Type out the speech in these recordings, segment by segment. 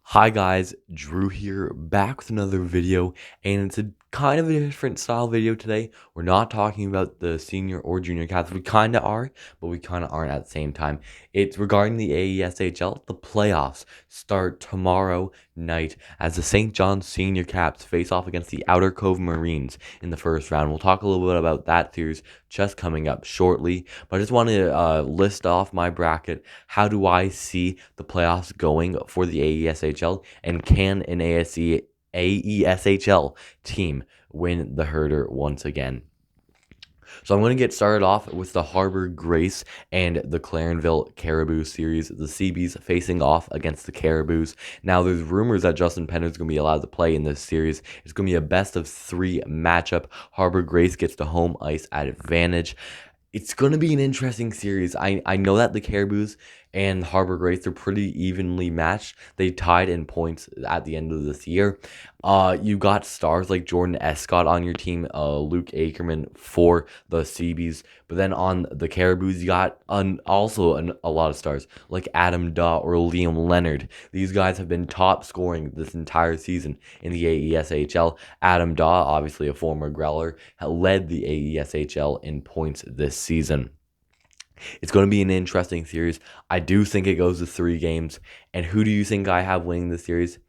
Hi guys, Drew here, back with another video, and it's a kind of a different style video today. We're not talking about the senior or junior caps. We kind of are, but we kind of aren't at the same time. It's regarding the AESHL. The playoffs start tomorrow night as the St. John's senior caps face off against the Outer Cove Marines in the first round. We'll talk a little bit about that series just coming up shortly, but I just want to list off my bracket. How do I see the playoffs going for the AESHL, and can an AESHL team win the Herder once again? So I'm going to get started off with the Harbor Grace and the Clarenville Caribou series. The CBs facing off against the Caribous. Now, there's rumors that Justin Penner is going to be allowed to play in this series. It's going to be a best-of-3 matchup. Harbor Grace gets the home ice advantage. It's going to be an interesting series. I know that the Caribous and Harbor Grace are pretty evenly matched. They tied in points at the end of this year. You got stars like Jordan Escott on your team, Luke Ackerman for the CBs. But then on the Caribous, you got a lot of stars like Adam Daw or Liam Leonard. These guys have been top scoring this entire season in the AESHL. Adam Daw, obviously a former Growler, led the AESHL in points this season. It's going to be an interesting series. I do think it goes to 3 games. And who do you think I have winning the series?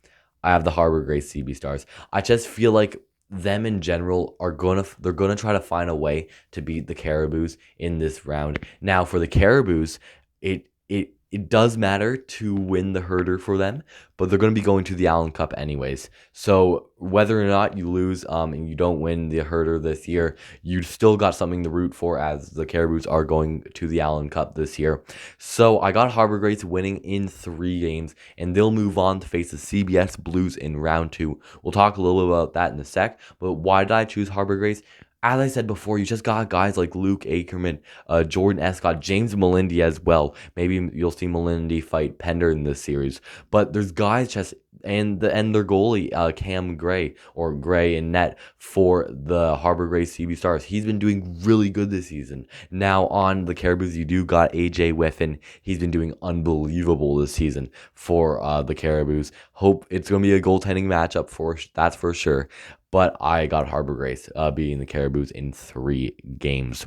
I have the Harbor Grace CB Stars. I just feel like them in general they're gonna try to find a way to beat the Caribous in this round. Now for the Caribous, it does matter to win the Herder for them, but they're going to be going to the Allen Cup anyways. So whether or not you lose and you don't win the Herder this year, you still got something to root for, as the Caribous are going to the Allen Cup this year. So I got Harbor Grace winning in 3 games, and they'll move on to face the CBS Blues in round 2. We'll talk a little bit about that in a sec, but why did I choose Harbor Grace? As I said before, you just got guys like Luke Ackerman, Jordan Escott, James Melindy as well. Maybe you'll see Melindy fight Pender in this series. But there's guys just and their goalie, Cam Gray in net for the Harbor Grace CB Stars. He's been doing really good this season. Now on the Caribous, you do got AJ Whiffen. He's been doing unbelievable this season for the Caribous. Hope it's going to be a goaltending matchup, that's for sure. But I got Harbor Grace beating the Caribous in 3 games.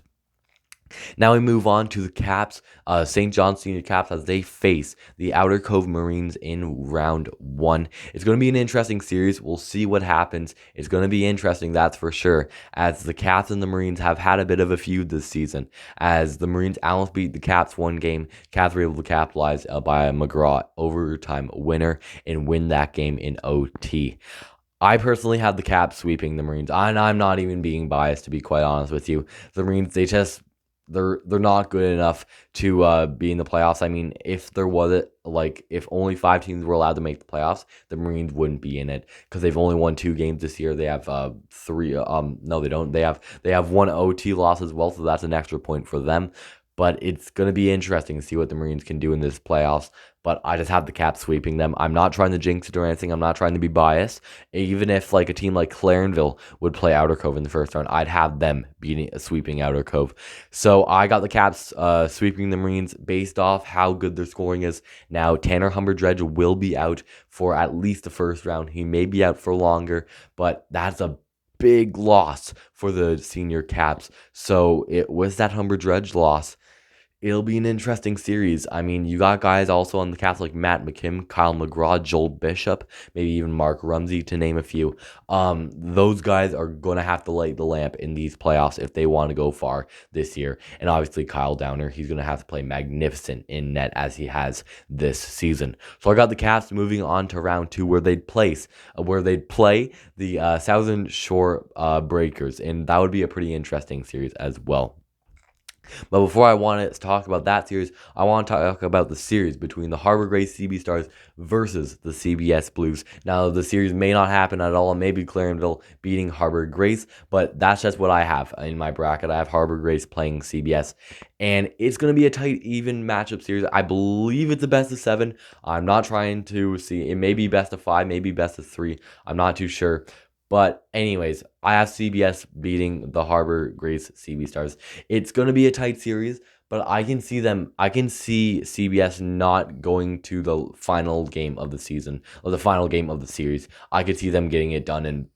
Now we move on to the Caps, St. John's Senior Caps, as they face the Outer Cove Marines in round 1. It's going to be an interesting series. We'll see what happens. It's going to be interesting, that's for sure, as the Caps and the Marines have had a bit of a feud this season. As the Marines almost beat the Caps 1 game, Caps were able to capitalize by a McGraw overtime winner and win that game in OT. I personally have the Caps sweeping the Marines, and I'm not even being biased, to be quite honest with you. The Marines, they're not good enough to be in the playoffs. I mean, if only 5 teams were allowed to make the playoffs, the Marines wouldn't be in it, because they've only won 2 games this year. They have 3. No, they don't. They have 1 OT loss as well, so that's an extra point for them. But it's going to be interesting to see what the Marines can do in this playoffs. But I just have the Caps sweeping them. I'm not trying to jinx it or anything. I'm not trying to be biased. Even if a team like Clarenville would play Outer Cove in the first round, I'd have them sweeping Outer Cove. So I got the Caps sweeping the Marines based off how good their scoring is. Now, Tanner Humberdredge will be out for at least the first round. He may be out for longer, but that's a big loss for the senior Caps. So it was that Humberdredge loss. It'll be an interesting series. I mean, you got guys also on the cast like Matt McKim, Kyle McGraw, Joel Bishop, maybe even Mark Rumsey, to name a few. Those guys are going to have to light the lamp in these playoffs if they want to go far this year. And obviously, Kyle Downer, he's going to have to play magnificent in net as he has this season. So I got the Caps moving on to round 2, where they'd play the Southern Shore Breakers, and that would be a pretty interesting series as well. But before I want to talk about that series, I want to talk about the series between the Harbor Grace CB Stars versus the CBS Blues. Now, the series may not happen at all. Maybe Clarenville beating Harbor Grace, but that's just what I have in my bracket. I have Harbor Grace playing CBS, and it's going to be a tight, even matchup series. I believe it's a best of 7. I'm not trying to see. It may be best of 5, maybe best of 3. I'm not too sure. But anyways, I have CBS beating the Harbor Grace CB Stars. It's going to be a tight series, but I can see them. I can see CBS not going to the final game of the season or the final game of the series. I could see them getting it done in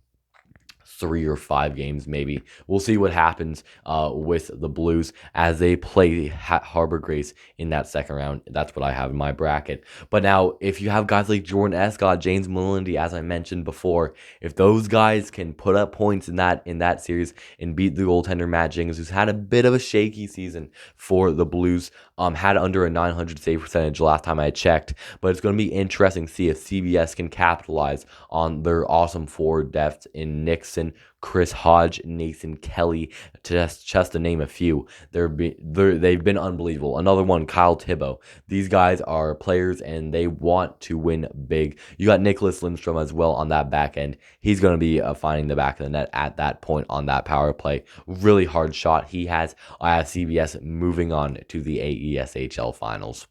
3 or 5 games, maybe. We'll see what happens with the Blues as they play Harbor Grace in that second round. That's what I have in my bracket. But now, if you have guys like Jordan Escott, James Melindy, as I mentioned before, if those guys can put up points in that series and beat the goaltender Matt Jings, who's had a bit of a shaky season for the Blues, had under a 900 save percentage last time I checked. But it's going to be interesting to see if CBS can capitalize on their awesome forward depth in Nixon, Chris Hodge, Nathan Kelly, just to name a few. They've been unbelievable. Another one, Kyle Thibault. These guys are players and they want to win big. You got Nicholas Lindstrom as well on that back end. He's going to be finding the back of the net at that point on that power play. Really hard shot he has. I have CBS moving on to the AESHL finals.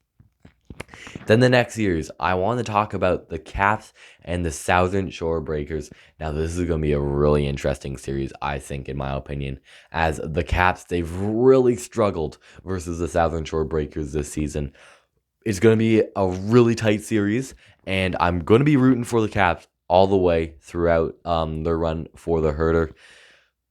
Then the next series, I want to talk about the Caps and the Southern Shore Breakers. Now, this is going to be a really interesting series, I think, in my opinion, as the Caps, they've really struggled versus the Southern Shore Breakers this season. It's going to be a really tight series, and I'm going to be rooting for the Caps all the way throughout their run for the Herder.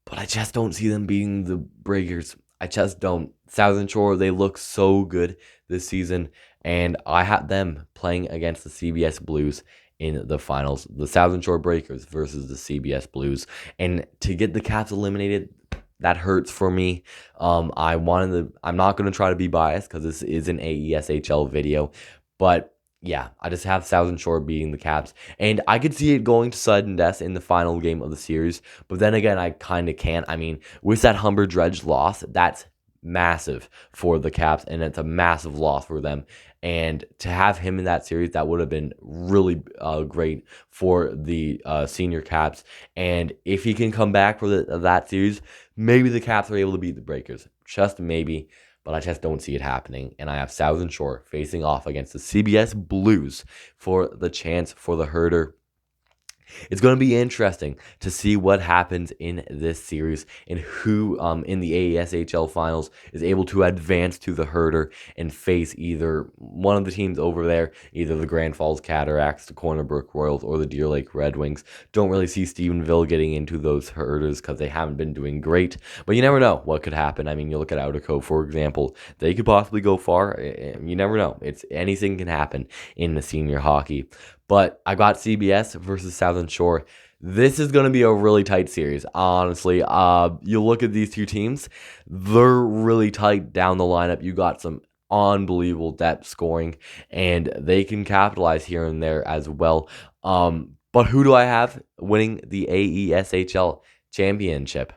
But I just don't see them beating the Breakers. I just don't. Southern Shore, they look so good this season, and I had them playing against the CBS Blues in the finals. The Southern Shore Breakers versus the CBS Blues. And to get the Caps eliminated, that hurts for me. I'm not going to try to be biased because this is an AESHL video, but yeah, I just have Southern Shore beating the Caps, and I could see it going to sudden death in the final game of the series, but then again, I kind of can't. I mean, with that Humber Dredge loss, that's massive for the Caps, and it's a massive loss for them, and to have him in that series, that would have been really great for the senior Caps, and if he can come back for that series, maybe the Caps are able to beat the Breakers, just maybe. But I just don't see it happening. And I have Southern Shore facing off against the CBS Blues for the chance for the Herder. It's going to be interesting to see what happens in this series and who in the AESHL finals is able to advance to the Herder and face either one of the teams over there, either the Grand Falls Cataracts, the Corner Brook Royals, or the Deer Lake Red Wings. Don't really see Stephenville getting into those Herders because they haven't been doing great, but you never know what could happen. I mean, you look at Outer Cove, for example. They could possibly go far. You never know. Anything can happen in the senior hockey. But I got CBS versus Southern Shore. This is going to be a really tight series, honestly. You look at these two teams, they're really tight down the lineup. You got some unbelievable depth scoring, and they can capitalize here and there as well. But who do I have winning the AESHL championship?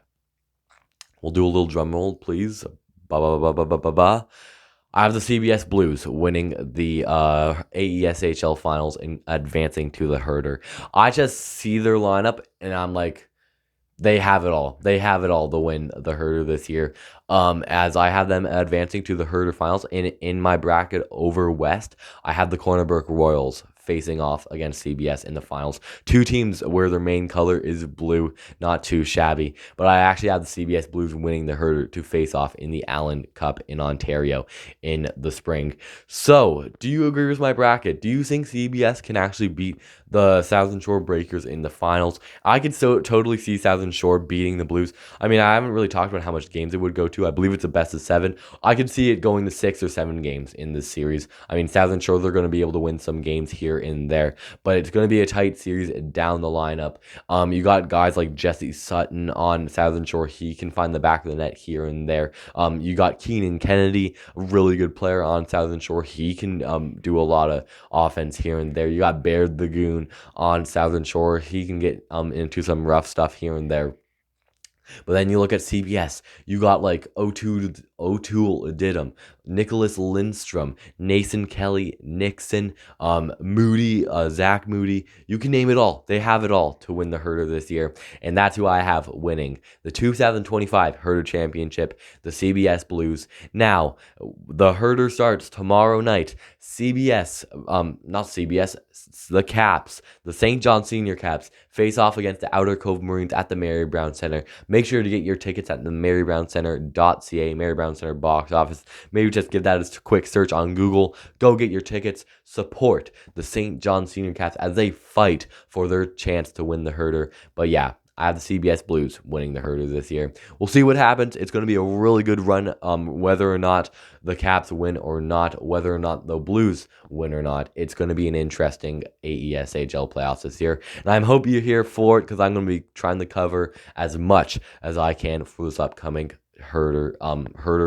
We'll do a little drum roll, please. Ba ba ba ba ba ba ba. I have the CBS Blues winning the AESHL finals and advancing to the Herder. I just see their lineup and I'm like, they have it all. They have it all to win the Herder this year. As I have them advancing to the Herder finals. In my bracket over West, I have the Corner Brook Royals facing off against CBS in the finals. Two teams where their main color is blue, not too shabby. But I actually have the CBS Blues winning the Herder to face off in the Allen Cup in Ontario in the spring. So, do you agree with my bracket? Do you think CBS can actually beat the Southern Shore Breakers in the finals? I could totally see Southern Shore beating the Blues. I mean, I haven't really talked about how much games it would go to. I believe it's a best of 7. I could see it going to 6 or 7 games in this series. I mean, Southern Shore, they're going to be able to win some games here and there, but it's going to be a tight series down the lineup. You got guys like Jesse Sutton on Southern Shore. He can find the back of the net here and there. You got Keenan Kennedy, a really good player on Southern Shore. He can do a lot of offense here and there. You got Baird the Goon on Southern Shore. He can get into some rough stuff here and there. But then you look at CBS, you got like O'Toole Didum, Nicholas Lindstrom, Nathan Kelly, Nixon, Moody, Zach Moody. You can name it all. They have it all to win the Herder this year. And that's who I have winning the 2025 Herder Championship, the CBS Blues. Now, the Herder starts tomorrow night. The Caps, the St. John Senior Caps, face off against the Outer Cove Marines at the Mary Brown Center. Make sure to get your tickets at the marybrownCenter.ca, Fairground Center box office. Maybe just give that a quick search on Google. Go get your tickets. Support the St. John Senior Cats as they fight for their chance to win the Herder. But yeah, I have the CBS Blues winning the Herder this year. We'll see what happens. It's going to be a really good run, whether or not the Caps win or not, whether or not the Blues win or not. It's going to be an interesting AESHL playoffs this year. And I hope you're here for it because I'm going to be trying to cover as much as I can for this upcoming Herder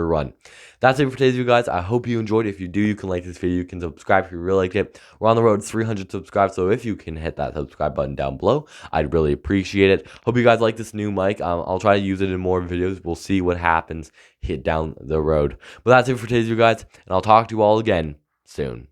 run. That's it for today's video, guys. I hope you enjoyed. If you do, you can like this video. You can subscribe if you really liked it. We're on the road to 300 subscribers, so if you can hit that subscribe button down below, I'd really appreciate it. Hope you guys like this new mic. I'll try to use it in more videos. We'll see what happens hit down the road. But that's it for today's video, guys, and I'll talk to you all again soon.